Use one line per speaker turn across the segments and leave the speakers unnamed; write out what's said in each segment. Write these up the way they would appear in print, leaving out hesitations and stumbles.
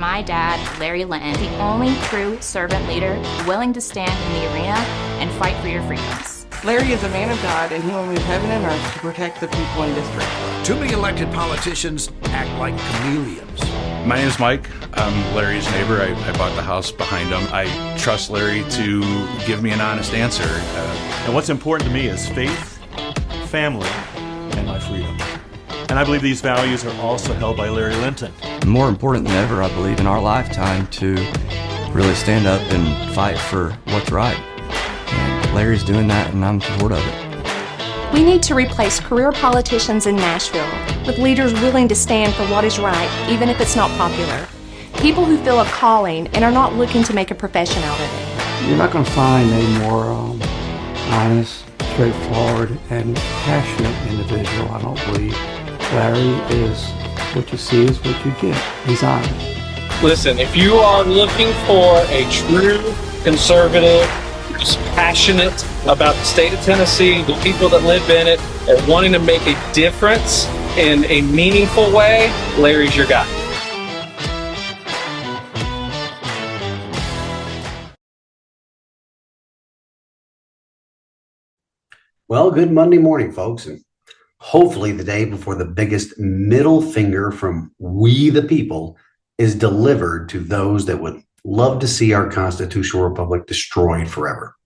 My dad, Larry Linton, the only true servant leader willing to stand in the arena and fight for your freedoms.
Larry is a man of God, and he will move heaven and earth to protect the people in district.
Too many elected politicians act like chameleons.
My name is Mike. I'm Larry's neighbor. I bought the house behind him. I trust Larry to give me an honest answer.
And what's important to me is faith, family, and my freedom. And I believe these values are also held by Larry Linton.
More important than ever, I believe, in our lifetime to really stand up and fight for what's right. And Larry's doing that, and I'm supportive of it.
We need to replace career politicians in Nashville with leaders willing to stand for what is right, even if it's not popular. People who feel a calling and are not looking to make a profession out of it.
You're not going to find a more honest, straightforward, and passionate individual, I don't believe. Larry is what you see is what you get. He's honest.
Listen, if you are looking for a true conservative who's passionate about the state of Tennessee, the people that live in it, and wanting to make a difference in a meaningful way, Larry's your guy.
Well, good Monday morning, folks, and hopefully the day before the biggest middle finger from we the people is delivered to those that would love to see our constitutional republic destroyed forever.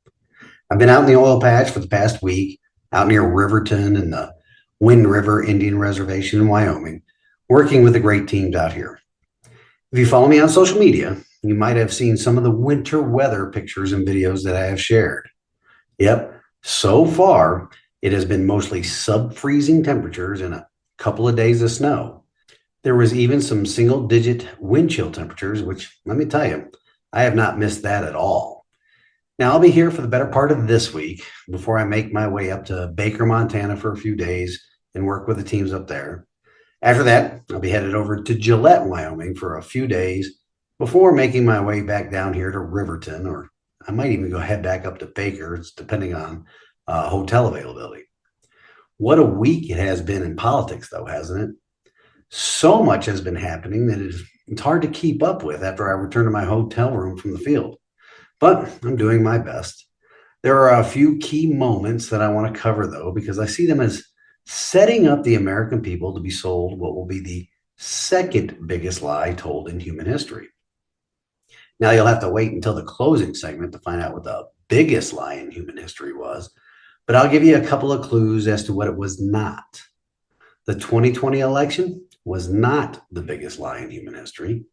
I've been out in the oil patch for the past week, out near Riverton and the Wind River Indian Reservation in Wyoming, working with the great teams out here. If you follow me on social media, you might have seen some of the winter weather pictures and videos that I have shared. Yep, so far, it has been mostly sub-freezing temperatures and a couple of days of snow. There was even some single-digit wind chill temperatures, which, let me tell you, I have not missed that at all. Now, I'll be here for the better part of this week before I make my way up to Baker, Montana for a few days and work with the teams up there. After that, I'll be headed over to Gillette, Wyoming for a few days before making my way back down here to Riverton, or I might even go head back up to Baker, it's depending on hotel availability. What a week it has been in politics, though, hasn't it? So much has been happening that it's hard to keep up with after I return to my hotel room from the field. But I'm doing my best. There are a few key moments that I want to cover, though, because I see them as setting up the American people to be sold what will be the second biggest lie told in human history. Now, you'll have to wait until the closing segment to find out what the biggest lie in human history was. But I'll give you a couple of clues as to what it was not. The 2020 election was not the biggest lie in human history,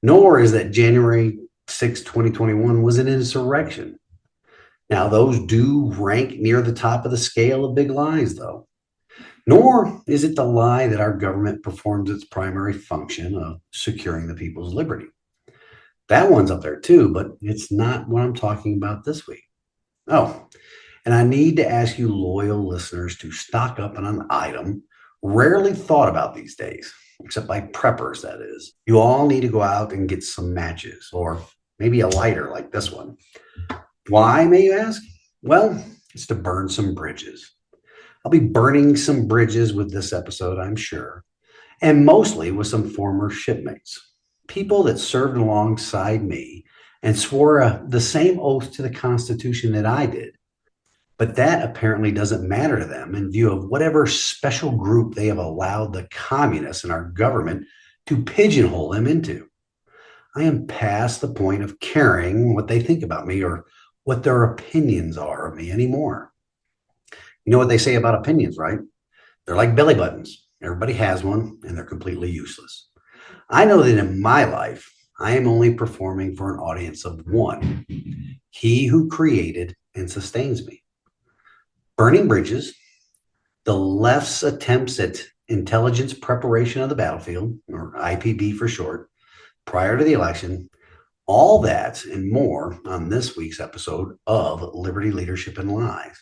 nor is that January 6, 2021 was an insurrection. Now, those do rank near the top of the scale of big lies, though. Nor is it the lie that our government performs its primary function of securing the people's liberty. That one's up there too, but it's not what I'm talking about this week. Oh, and I need to ask you loyal listeners to stock up on an item rarely thought about these days, except by preppers, that is. You all need to go out and get some matches, or maybe a lighter like this one. Why, may you ask? Well, it's to burn some bridges. I'll be burning some bridges with this episode, I'm sure, and mostly with some former shipmates, people that served alongside me and swore the same oath to the Constitution that I did. But that apparently doesn't matter to them in view of whatever special group they have allowed the communists in our government to pigeonhole them into. I am past the point of caring what they think about me or what their opinions are of me anymore. You know what they say about opinions, right? They're like belly buttons. Everybody has one, and they're completely useless. I know that in my life, I am only performing for an audience of one, he who created and sustains me. Burning bridges, the left's attempts at intelligence preparation of the battlefield, or IPB for short, prior to the election, all that and more on this week's episode of Liberty, Leadership, and Lies.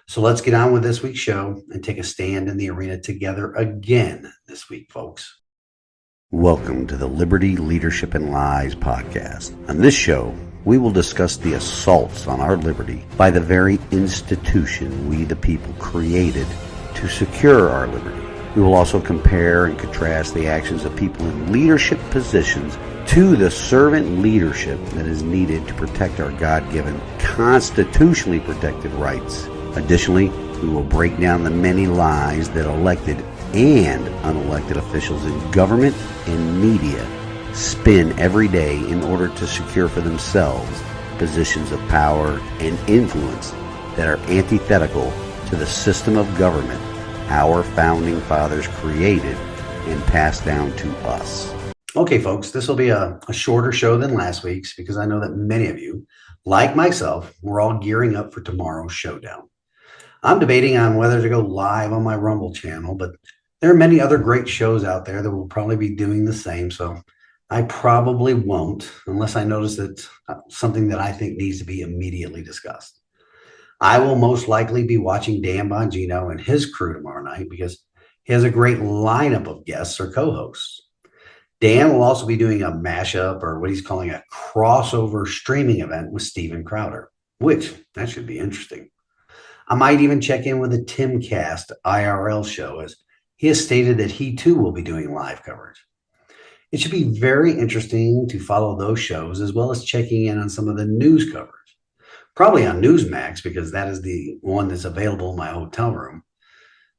So let's get on with this week's show and take a stand in the arena together again this week, folks. Welcome to the Liberty, Leadership, and Lies podcast. On this show, we will discuss the assaults on our liberty by the very institution we the people created to secure our liberty. We will also compare and contrast the actions of people in leadership positions to the servant leadership that is needed to protect our God-given, constitutionally protected rights. Additionally, we will break down the many lies that elected and unelected officials in government and media spin every day in order to secure for themselves positions of power and influence that are antithetical to the system of government our founding fathers created and passed down to us. Okay, folks, this will be a shorter show than last week's because I know that many of you, like myself, we're all gearing up for tomorrow's showdown. I'm debating on whether to go live on my Rumble channel, but there are many other great shows out there that will probably be doing the same, so I probably won't unless I notice that something that I think needs to be immediately discussed. I will most likely be watching Dan Bongino and his crew tomorrow night because he has a great lineup of guests or co-hosts. Dan will also be doing a mashup or what he's calling a crossover streaming event with Steven Crowder, which that should be interesting. I might even check in with a Timcast IRL show as he has stated that he too will be doing live coverage. It should be very interesting to follow those shows as well as checking in on some of the news coverage. Probably on Newsmax because that is the one that's available in my hotel room.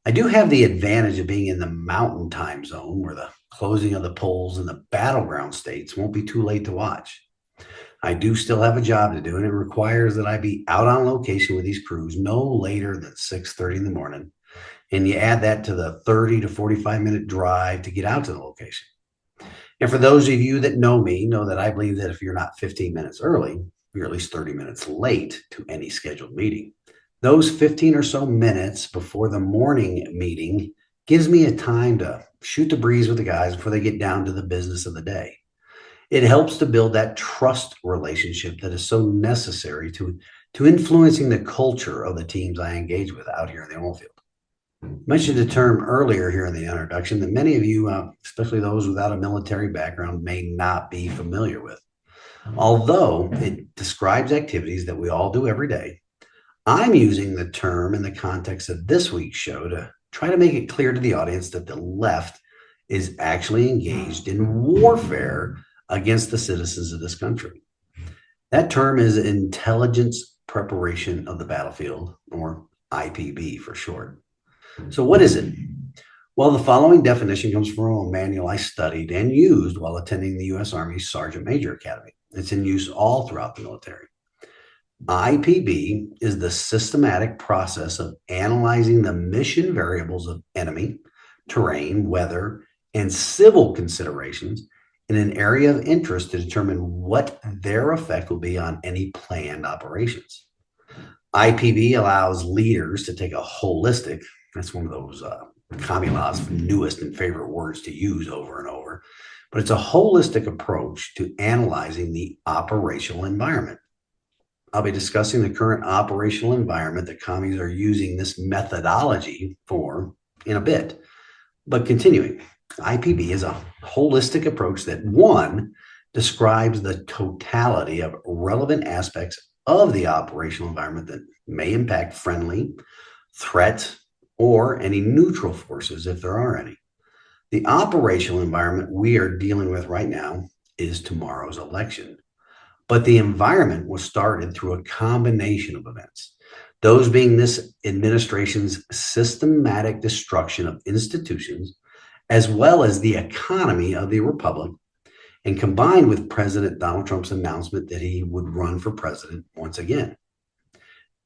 I do have the advantage of being in the mountain time zone where the closing of the polls in the battleground states won't be too late to watch. I do still have a job to do and it requires that I be out on location with these crews no later than 6:30 in the morning. And you add that to the 30 to 45 minute drive to get out to the location. And for those of you that know me, know that I believe that if you're not 15 minutes early, you're at least 30 minutes late to any scheduled meeting. Those 15 or so minutes before the morning meeting gives me a time to shoot the breeze with the guys before they get down to the business of the day. It helps to build that trust relationship that is so necessary to influencing the culture of the teams I engage with out here in the oil field. I mentioned a term earlier here in the introduction that many of you, especially those without a military background, may not be familiar with. Although it describes activities that we all do every day, I'm using the term in the context of this week's show to try to make it clear to the audience that the left is actually engaged in warfare against the citizens of this country. That term is intelligence preparation of the battlefield, or IPB for short. So what is it? Well, the following definition comes from a manual I studied and used while attending the U.S. Army Sergeant Major Academy. It's in use all throughout the military. IPB is the systematic process of analyzing the mission variables of enemy, terrain, weather, and civil considerations in an area of interest to determine what their effect will be on any planned operations. IPB allows leaders to take a holistic, that's one of those Kamilah's newest and favorite words to use over and over, but it's a holistic approach to analyzing the operational environment. I'll be discussing the current operational environment that commies are using this methodology for in a bit. But continuing, IPB is a holistic approach that, one, describes the totality of relevant aspects of the operational environment that may impact friendly, threat, or any neutral forces if there are any. The operational environment we are dealing with right now is tomorrow's election. But the environment was started through a combination of events, those being this administration's systematic destruction of institutions, as well as the economy of the republic, and combined with President Donald Trump's announcement that he would run for president once again.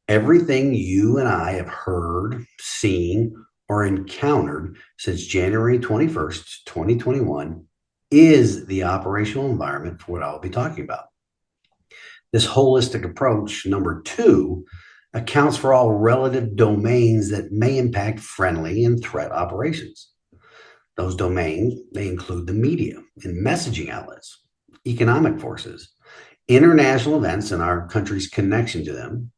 Everything you and I have heard, seen, or encountered since January 21st, 2021 is the operational environment for what I'll be talking about. This holistic approach, number two, accounts for all relative domains that may impact friendly and threat operations. Those domains, they include the media and messaging outlets, economic forces, international events and our country's connection to them,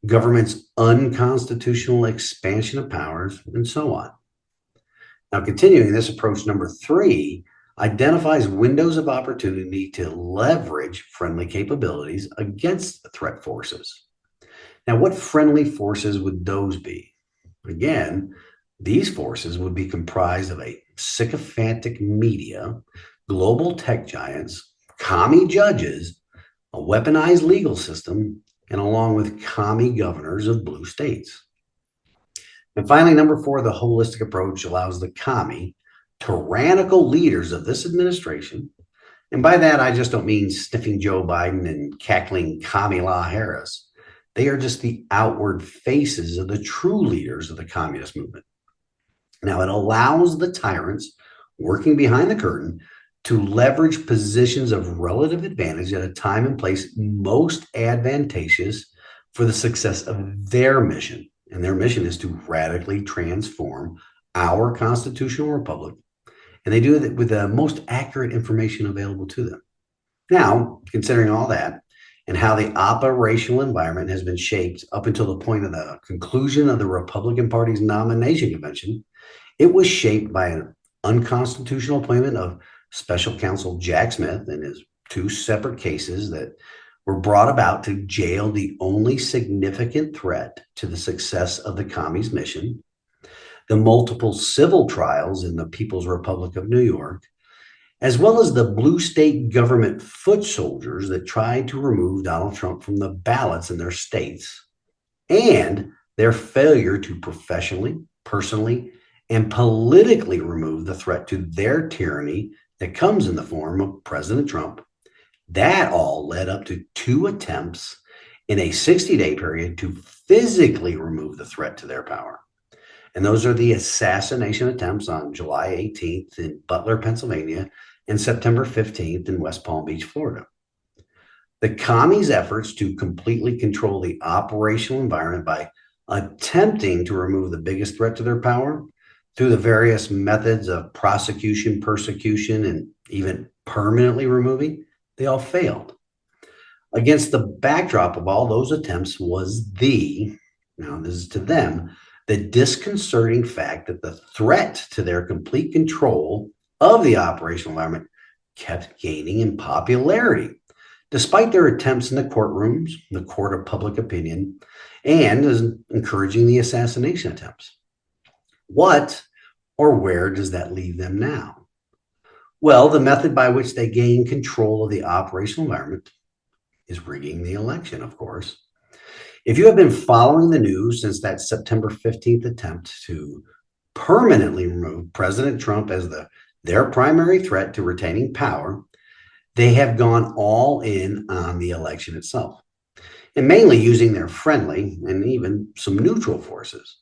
government's unconstitutional expansion of powers, and so on. Now, continuing this approach, number three identifies windows of opportunity to leverage friendly capabilities against threat forces. Now, what friendly forces would those be? Again, These forces would be comprised of a sycophantic media, global tech giants, commie judges, a weaponized legal system, and along with commie governors of blue states. And finally, number 4, the holistic approach allows the commie, tyrannical leaders of this administration, and by that I just don't mean sniffing Joe Biden and cackling Kamala Harris. They are just the outward faces of the true leaders of the communist movement. Now, it allows the tyrants working behind the curtain to leverage positions of relative advantage at a time and place most advantageous for the success of their mission. And their mission is to radically transform our constitutional republic. And they do it with the most accurate information available to them. Now, considering all that and how the operational environment has been shaped up until the point of the conclusion of the Republican Party's nomination convention, it was shaped by an unconstitutional appointment of Special Counsel Jack Smith and his 2 separate cases that were brought about to jail the only significant threat to the success of the commies' mission, the multiple civil trials in the People's Republic of New York, as well as the blue state government foot soldiers that tried to remove Donald Trump from the ballots in their states, and their failure to professionally, personally, and politically remove the threat to their tyranny that comes in the form of President Trump. That all led up to 2 attempts in a 60-day period to physically remove the threat to their power. And those are the assassination attempts on July 18th in Butler, Pennsylvania, and September 15th in West Palm Beach, Florida. The commies' efforts to completely control the operational environment by attempting to remove the biggest threat to their power through the various methods of prosecution, persecution, and even permanently removing, they all failed. Against the backdrop of all those attempts was now this is to them, the disconcerting fact that the threat to their complete control of the operational environment kept gaining in popularity, despite their attempts in the courtrooms, the court of public opinion, and encouraging the assassination attempts. What or where does that leave them now? Well, the method by which they gain control of the operational environment is rigging the election, of course. If you have been following the news since that September 15th attempt to permanently remove President Trump as their primary threat to retaining power, they have gone all in on the election itself, and mainly using their friendly and even some neutral forces.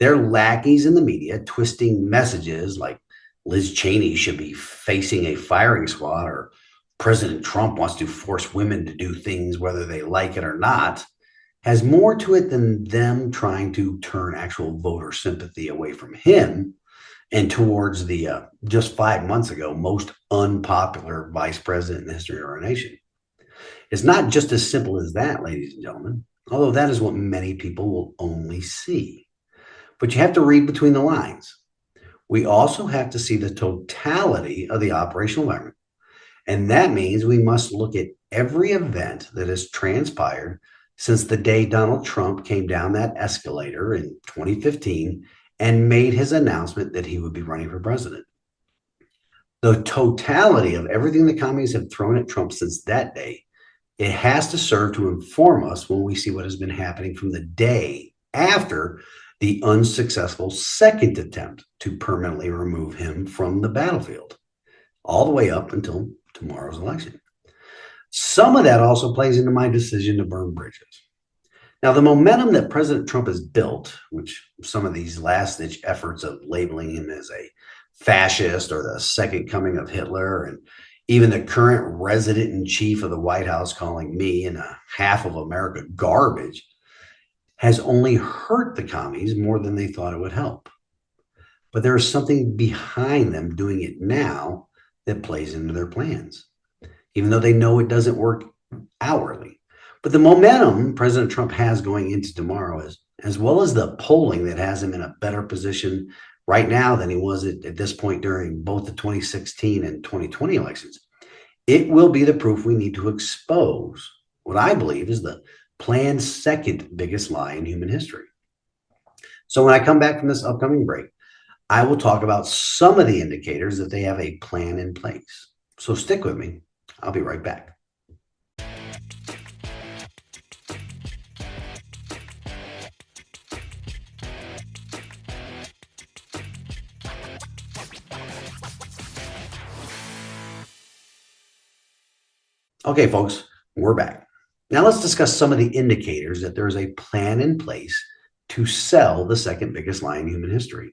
They're lackeys in the media, twisting messages like Liz Cheney should be facing a firing squad, or President Trump wants to force women to do things whether they like it or not, has more to it than them trying to turn actual voter sympathy away from him and towards the just 5 months ago most unpopular vice president in the history of our nation. It's not just as simple as that, ladies and gentlemen, although that is what many people will only see. But you have to read between the lines. We also have to see the totality of the operational environment. And that means we must look at every event that has transpired since the day Donald Trump came down that escalator in 2015 and made his announcement that he would be running for president. The totality of everything the commies have thrown at Trump since that day, it has to serve to inform us when we see what has been happening from the day after the unsuccessful second attempt to permanently remove him from the battlefield, all the way up until tomorrow's election. Some of that also plays into my decision to burn bridges. Now, the momentum that President Trump has built, which some of these last-ditch efforts of labeling him as a fascist or the second coming of Hitler, and even the current resident-in-chief of the White House calling me and half of America garbage, has only hurt the commies more than they thought it would help. But there is something behind them doing it now that plays into their plans, even though they know it doesn't work outwardly. But the momentum President Trump has going into tomorrow, as well as the polling that has him in a better position right now than he was at this point during both the 2016 and 2020 elections, it will be the proof we need to expose what I believe is the planned second biggest lie in human history. So when I come back from this upcoming break, I will talk about some of the indicators that they have a plan in place. So stick with me. I'll be right back. Okay, folks, we're back. Now let's discuss some of the indicators that there is a plan in place to sell the second biggest lie in human history.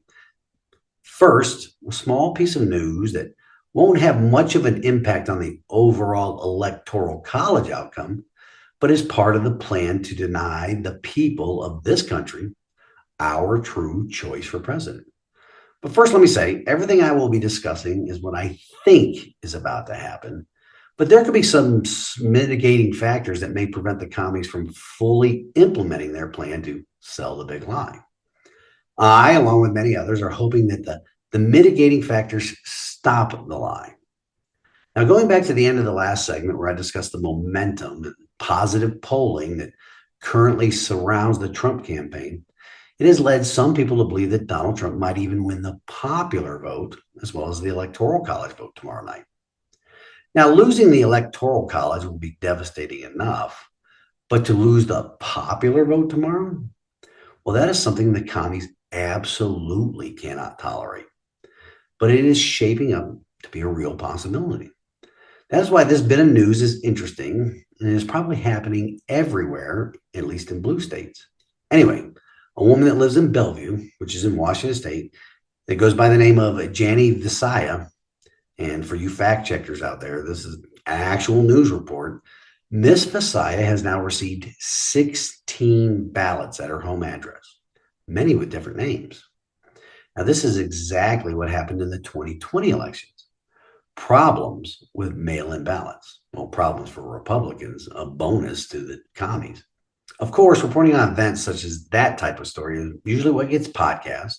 First, a small piece of news that won't have much of an impact on the overall electoral college outcome, but is part of the plan to deny the people of this country our true choice for president. But first, let me say, everything I will be discussing is what I think is about to happen. But there could be some mitigating factors that may prevent the commies from fully implementing their plan to sell the big lie. I, along with many others, are hoping that the mitigating factors stop the lie. Now, going back to the end of the last segment where I discussed the momentum and positive polling that currently surrounds the Trump campaign, it has led some people to believe that Donald Trump might even win the popular vote as well as the electoral college vote tomorrow night. Now, losing the electoral college will be devastating enough, but to lose the popular vote tomorrow, well, that is something the commies absolutely cannot tolerate. But it is shaping up to be a real possibility. That's why this bit of news is interesting and is probably happening everywhere, at least in blue states. Anyway, a woman that lives in Bellevue, which is in Washington State, that goes by the name of Jani Visaya. And for you fact checkers out there, this is an actual news report. Miss Visaya has now received 16 ballots at her home address, many with different names. Now, this is exactly what happened in the 2020 elections. Problems with mail-in ballots. Well, problems for Republicans, a bonus to the commies. Of course, reporting on events such as that type of story is usually what gets podcast,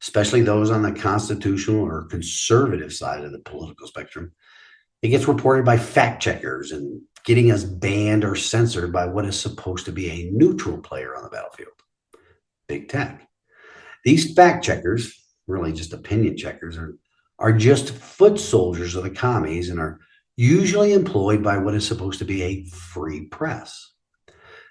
especially those on the constitutional or conservative side of the political spectrum. It gets reported by fact checkers and getting us banned or censored by what is supposed to be a neutral player on the battlefield, big tech. These fact checkers, really just opinion checkers, are just foot soldiers of the commies and are usually employed by what is supposed to be a free press.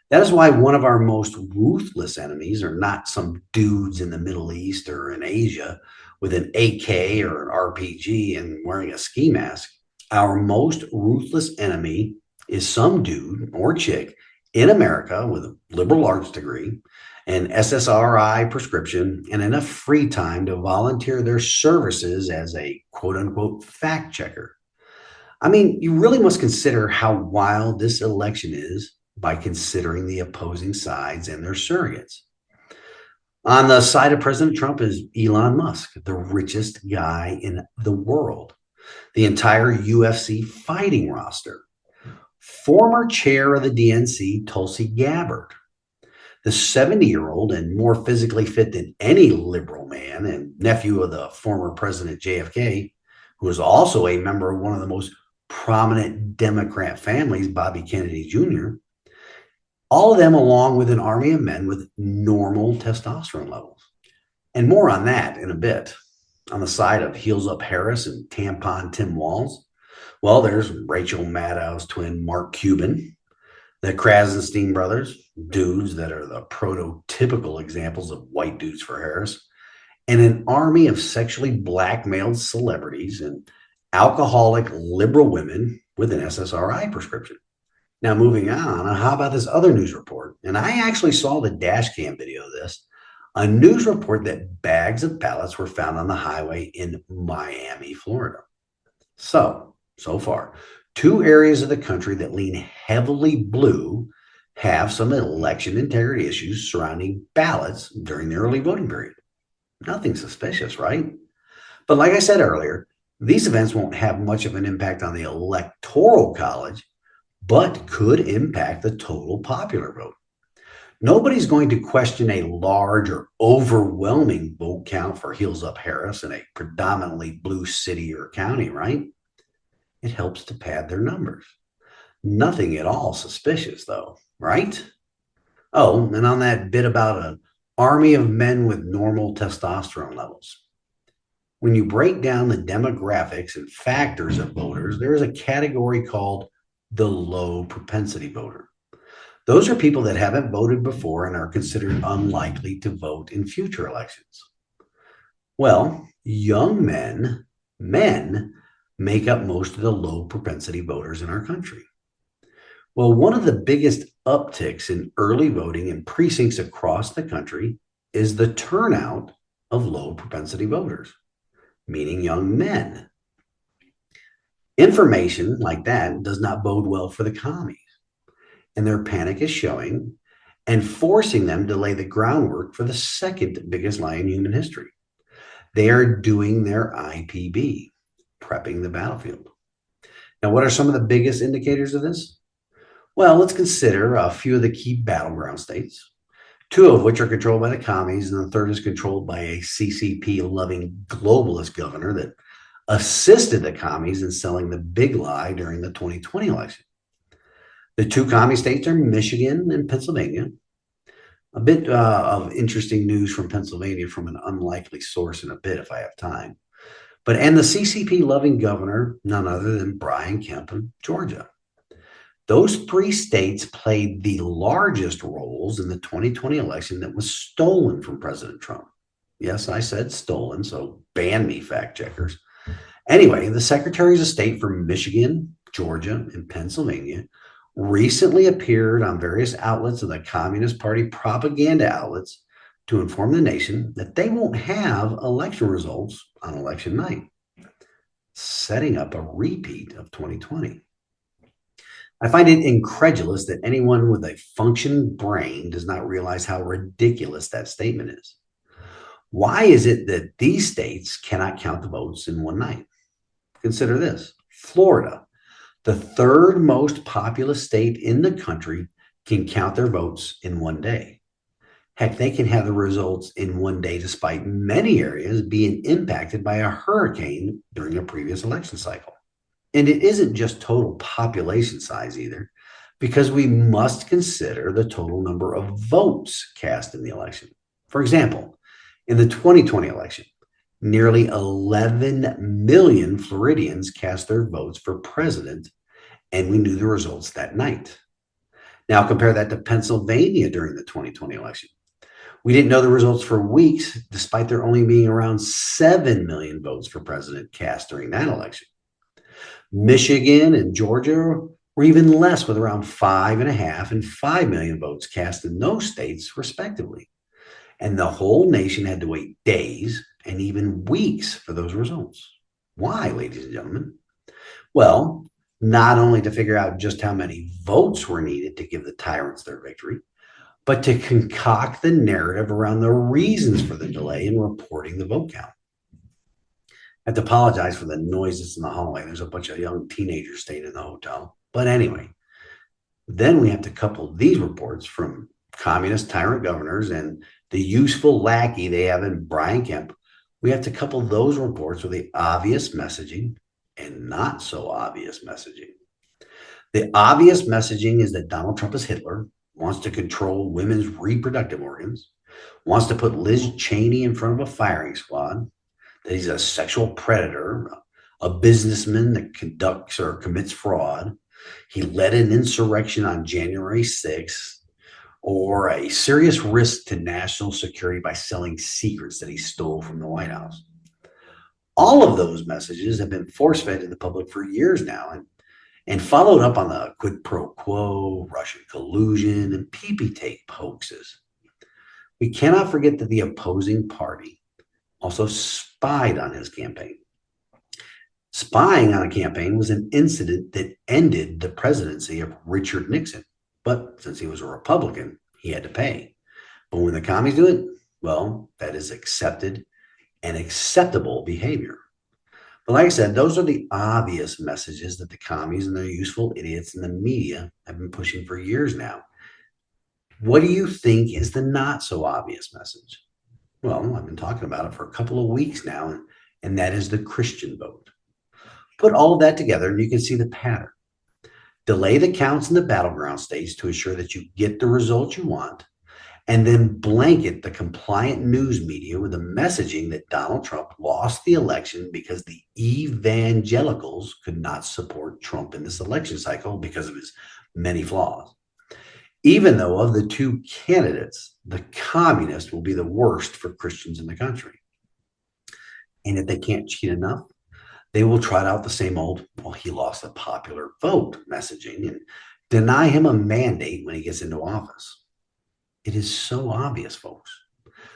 That is why one of our most ruthless enemies are not some dudes in the Middle East or in Asia with an AK or an RPG and wearing a ski mask. Our most ruthless enemy is some dude or chick in America with a liberal arts degree, an SSRI prescription, and enough free time to volunteer their services as a quote unquote fact checker. I mean, you really must consider how wild this election is by considering the opposing sides and their surrogates. On the side of President Trump is Elon Musk, the richest guy in the world, the entire UFC fighting roster, former chair of the DNC, Tulsi Gabbard, the 70-year-old and more physically fit than any liberal man and nephew of the former President JFK, who is also a member of one of the most prominent Democrat families, Bobby Kennedy Jr., all of them along with an army of men with normal testosterone levels. And more on that in a bit. On the side of Heels Up Harris and Tampon Tim Walz, well, there's Rachel Maddow's twin Mark Cuban, the Krasenstein brothers, dudes that are the prototypical examples of white dudes for Harris, and an army of sexually blackmailed celebrities and alcoholic liberal women with an SSRI prescription. Now, moving on, how about this other news report? And I actually saw the dash cam video of this. A news report that bags of ballots were found on the highway in Miami, Florida. So far, two areas of the country that lean heavily blue have some election integrity issues surrounding ballots during the early voting period. Nothing suspicious, right? But like I said earlier, these events won't have much of an impact on the electoral college, but could impact the total popular vote. Nobody's going to question a large or overwhelming vote count for Heels Up Harris in a predominantly blue city or county, right? It helps to pad their numbers. Nothing at all suspicious, though, right? Oh, and on that bit about a army of men with normal testosterone levels. When you break down the demographics and factors of voters, there is a category called the low propensity voter. Those are people that haven't voted before and are considered unlikely to vote in future elections. Well, young men make up most of the low propensity voters in our country. Well, one of the biggest upticks in early voting in precincts across the country is the turnout of low propensity voters, meaning young men. Information like that does not bode well for the commies, and their panic is showing and forcing them to lay the groundwork for the second biggest lie in human history. They are doing their IPB, prepping the battlefield. Now, what are some of the biggest indicators of this? Well, let's consider a few of the key battleground states, two of which are controlled by the commies, and the third is controlled by a CCP-loving globalist governor that assisted the commies in selling the big lie during the 2020 election. The two commie states are Michigan and Pennsylvania. A bit of interesting news from Pennsylvania from an unlikely source in a bit if I have time. And the CCP-loving governor, none other than Brian Kemp in Georgia. Those three states played the largest roles in the 2020 election that was stolen from President Trump. Yes, I said stolen, so ban me, fact checkers. Anyway, the secretaries of state for Michigan, Georgia, and Pennsylvania recently appeared on various outlets of the Communist Party propaganda outlets to inform the nation that they won't have election results on election night, setting up a repeat of 2020. I find it incredulous that anyone with a functioning brain does not realize how ridiculous that statement is. Why is it that these states cannot count the votes in one night? Consider this. Florida, the third most populous state in the country, can count their votes in one day. Heck, they can have the results in one day despite many areas being impacted by a hurricane during a previous election cycle. And it isn't just total population size either, because we must consider the total number of votes cast in the election. For example, in the 2020 election, nearly 11 million Floridians cast their votes for president, and we knew the results that night. Now compare that to Pennsylvania during the 2020 election. We didn't know the results for weeks, despite there only being around 7 million votes for president cast during that election. Michigan and Georgia were even less, with around 5.5 and 5 million votes cast in those states, respectively. And the whole nation had to wait days and even weeks for those results. Why, ladies and gentlemen? Well, not only to figure out just how many votes were needed to give the tyrants their victory, but to concoct the narrative around the reasons for the delay in reporting the vote count. I have to apologize for the noises in the hallway. There's a bunch of young teenagers staying in the hotel. But anyway, then we have to couple these reports from communist tyrant governors and the useful lackey they have in Brian Kemp. We have to couple those reports with the obvious messaging and not so obvious messaging. The obvious messaging is that Donald Trump is Hitler, wants to control women's reproductive organs, wants to put Liz Cheney in front of a firing squad, that he's a sexual predator, a businessman that conducts or commits fraud. He led an insurrection on January 6th, or a serious risk to national security by selling secrets that he stole from the White House. All of those messages have been force-fed to the public for years now and followed up on the quid pro quo, Russian collusion, and PP tape hoaxes. We cannot forget that the opposing party also spied on his campaign. Spying on a campaign was an incident that ended the presidency of Richard Nixon. But since he was a Republican, he had to pay. But when the commies do it, well, that is accepted and acceptable behavior. But like I said, those are the obvious messages that the commies and their useful idiots in the media have been pushing for years now. What do you think is the not so obvious message? Well, I've been talking about it for a couple of weeks now, and that is the Christian vote. Put all of that together and you can see the pattern. Delay the counts in the battleground states to ensure that you get the results you want, and then blanket the compliant news media with the messaging that Donald Trump lost the election because the evangelicals could not support Trump in this election cycle because of his many flaws. Even though of the two candidates, the communist will be the worst for Christians in the country. And if they can't cheat enough, they will trot out the same old, well, he lost the popular vote messaging and deny him a mandate when he gets into office. It is so obvious, folks.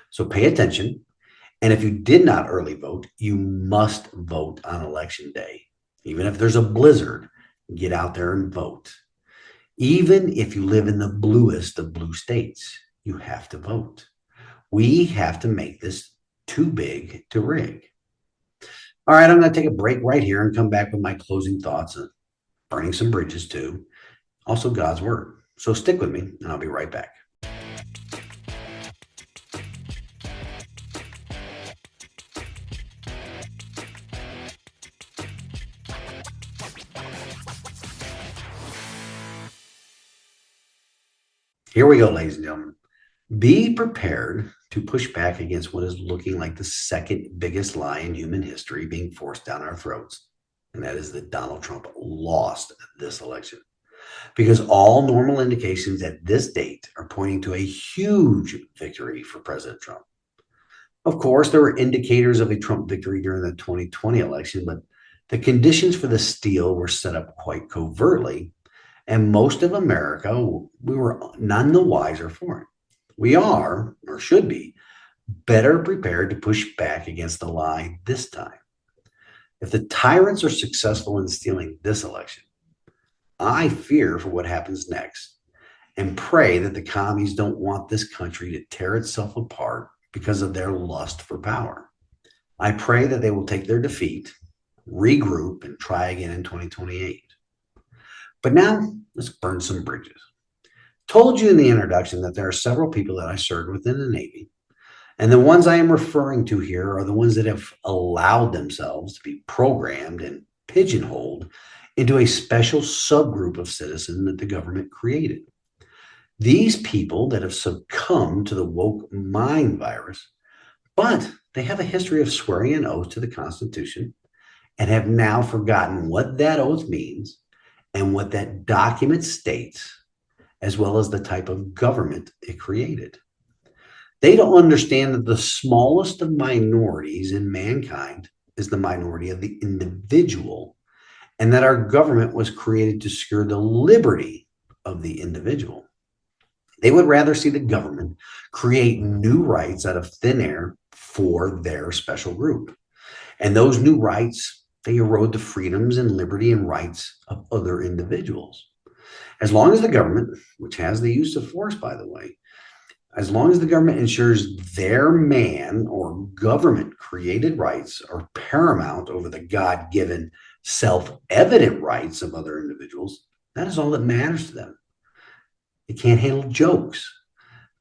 So pay attention. And if you did not early vote, you must vote on election day. Even if there's a blizzard, get out there and vote. Even if you live in the bluest of blue states, you have to vote. We have to make this too big to rig. All right, I'm going to take a break right here and come back with my closing thoughts on burning some bridges too. Also God's word. So stick with me and I'll be right back. Here we go, ladies and gentlemen. Be prepared to push back against what is looking like the second biggest lie in human history being forced down our throats. And that is that Donald Trump lost this election. Because all normal indications at this date are pointing to a huge victory for President Trump. Of course, there were indicators of a Trump victory during the 2020 election, but the conditions for the steal were set up quite covertly. And most of America, we were none the wiser for it. We are, or should be, better prepared to push back against the lie this time. If the tyrants are successful in stealing this election, I fear for what happens next and pray that the commies don't want this country to tear itself apart because of their lust for power. I pray that they will take their defeat, regroup, and try again in 2028. But now, let's burn some bridges. Told you in the introduction that there are several people that I served within the Navy. And the ones I am referring to here are the ones that have allowed themselves to be programmed and pigeonholed into a special subgroup of citizens that the government created. These people that have succumbed to the woke mind virus, but they have a history of swearing an oath to the Constitution and have now forgotten what that oath means and what that document states, as well as the type of government it created. They don't understand that the smallest of minorities in mankind is the minority of the individual, and that our government was created to secure the liberty of the individual. They would rather see the government create new rights out of thin air for their special group. And those new rights, they erode the freedoms and liberty and rights of other individuals. As long as the government, which has the use of force, by the way, as long as the government ensures their man or government created rights are paramount over the God-given self-evident rights of other individuals, that is all that matters to them. They can't handle jokes.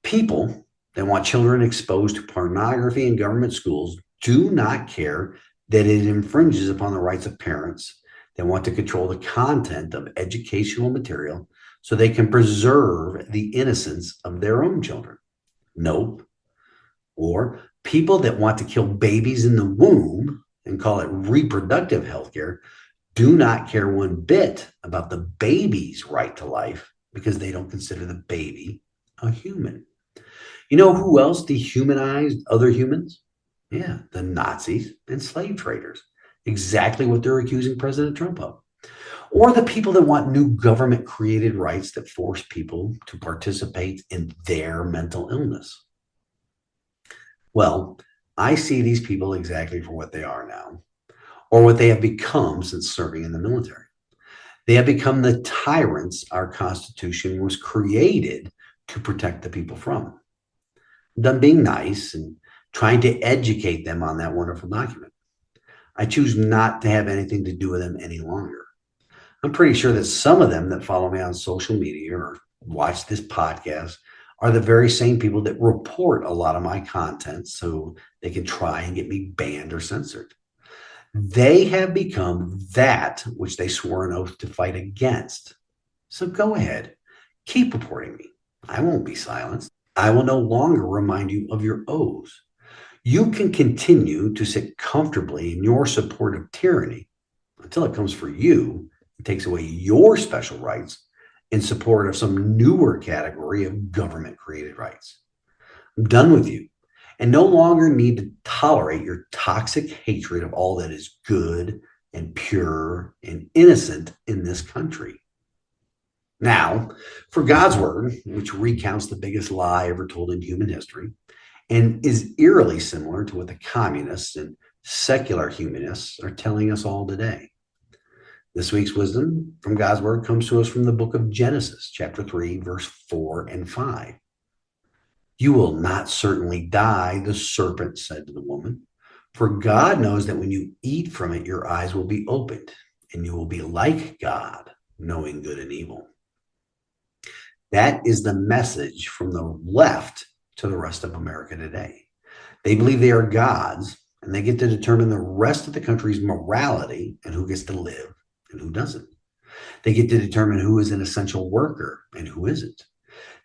People that want children exposed to pornography in government schools do not care that it infringes upon the rights of parents. They want to control the content of educational material so they can preserve the innocence of their own children. Nope. Or people that want to kill babies in the womb and call it reproductive health care do not care one bit about the baby's right to life because they don't consider the baby a human. You know who else dehumanized other humans? Yeah, the Nazis and slave traders. Exactly what they're accusing President Trump of. Or the people that want new government-created rights that force people to participate in their mental illness. Well, I see these people exactly for what they are now, or what they have become since serving in the military. They have become the tyrants our Constitution was created to protect the people from. I'm done being nice and trying to educate them on that wonderful document. I choose not to have anything to do with them any longer. I'm pretty sure that some of them that follow me on social media or watch this podcast are the very same people that report a lot of my content so they can try and get me banned or censored. They have become that which they swore an oath to fight against. So go ahead, keep reporting me. I won't be silenced. I will no longer remind you of your oaths. You can continue to sit comfortably in your support of tyranny until it comes for you and takes away your special rights in support of some newer category of government created rights. I'm done with you and no longer need to tolerate your toxic hatred of all that is good and pure and innocent in this country. Now, for God's word, which recounts the biggest lie ever told in human history and is eerily similar to what the communists and secular humanists are telling us all today. This week's wisdom from God's word comes to us from the book of Genesis, chapter 3, verse 4 and 5. You will not certainly die, the serpent said to the woman, for God knows that when you eat from it, your eyes will be opened, and you will be like God, knowing good and evil. That is the message from the left to the rest of America today. They believe they are gods, and they get to determine the rest of the country's morality and who gets to live and who doesn't. They get to determine who is an essential worker and who isn't.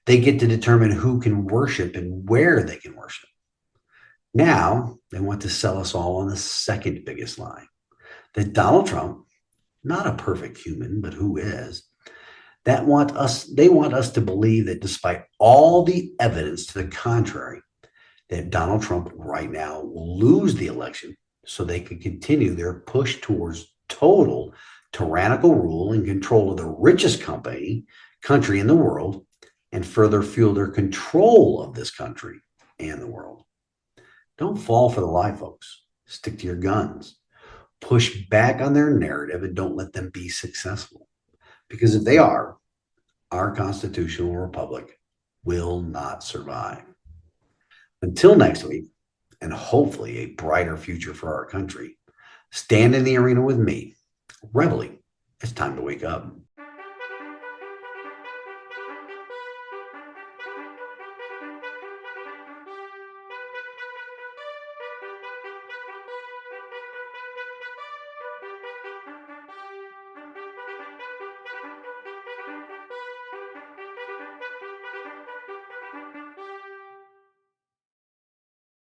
They get to determine who can worship and where they can worship. Now, they want to sell us all on the second biggest lie, that Donald Trump, not a perfect human, but who is, they want us to believe that despite all the evidence to the contrary, that Donald Trump right now will lose the election so they can continue their push towards total tyrannical rule and control of the richest country in the world and further fuel their control of this country and the world. Don't fall for the lie, folks. Stick to your guns. Push back on their narrative and don't let them be successful. Because if they are, our constitutional republic will not survive. Until next week, and hopefully a brighter future for our country, stand in the arena with me. Reveille, it's time to wake up.